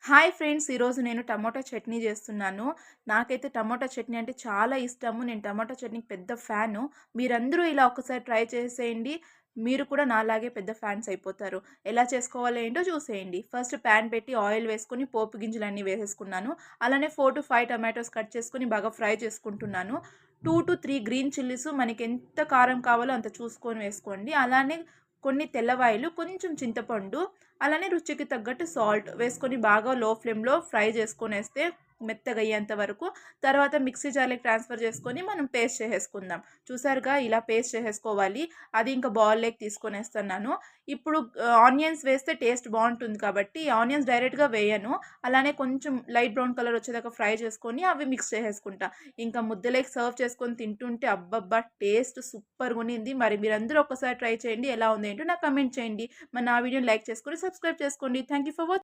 Hi friends! ఈరోజు నేను tomato chutney చేస్తున్నాను. నాకైతే టమోటా చట్నీ అంటే చాలా ఇష్టము. నేను టమోటా చట్నీకి పెద్ద ఫ్యాను. మీరందరూ ఇలా ఒకసారి ట్రై చేసేయండి. మీరు కూడా నాలాగే పెద్ద ఫ్యాన్స్ అయిపోతారు. ఎలా చేసుకోవాలో ఏంటో చూసేయండి. ఫస్ట్ ప్యాన్ పెట్టి ఆయిల్ వేసుకొని పోపు గింజలన్నీ వేసేసుకున్నాను. అలానే 4-5 టమాటోస్ కట్ చేసుకొని బాగా ఫ్రై చేసుకుంటున్నాను. 2-3 గ్రీన్ చిల్లీస్ మనకెంత కారం కావాలో అంత చూసుకొని వేసుకోండి. అలానే కొన్ని తెల్లవాయలు, కొంచెం చింతపండు, అలానే రుచికి తగ్గట్టు సాల్ట్ వేసుకొని బాగా లో ఫ్లేమ్‌లో ఫ్రై చేసుకొనేస్తే మెత్తగయ్యేంత వరకు. తర్వాత మిక్సీ జార్‌లోకి ట్రాన్స్‌ఫర్ చేసుకొని మనం పేస్ట్ చేసేసుకుందాం. చూసారుగా ఇలా పేస్ట్ చేసేసుకోవాలి. అది ఇంకా బౌల్‌లోకి తీసుకొనేస్తున్నాను. ఇప్పుడు ఆనియన్స్ వేస్తే టేస్ట్ బావుంటుంది కాబట్టి ఆనియన్స్ డైరెక్ట్‌గా వేయను. అలానే కొంచెం లైట్ బ్రౌన్ కలర్ వచ్చేదాకా ఫ్రై చేసుకొని అవి మిక్స్ చేసేసుకుంటా. ఇంకా ముద్దలేకి సర్వ్ చేసుకొని తింటుంటే అబ్బబ్బా! టేస్ట్ సూపర్‌గునింది. మరి మీరందరూ ఒక్కసారి ట్రై చేయండి. ఎలా ఉందో ఏంటో నాకు కామెంట్ చేయండి. మరి నా వీడియోని లైక్ చేసుకొని సబ్స్క్రైబ్ చేసుకోండి. Thank you for watching.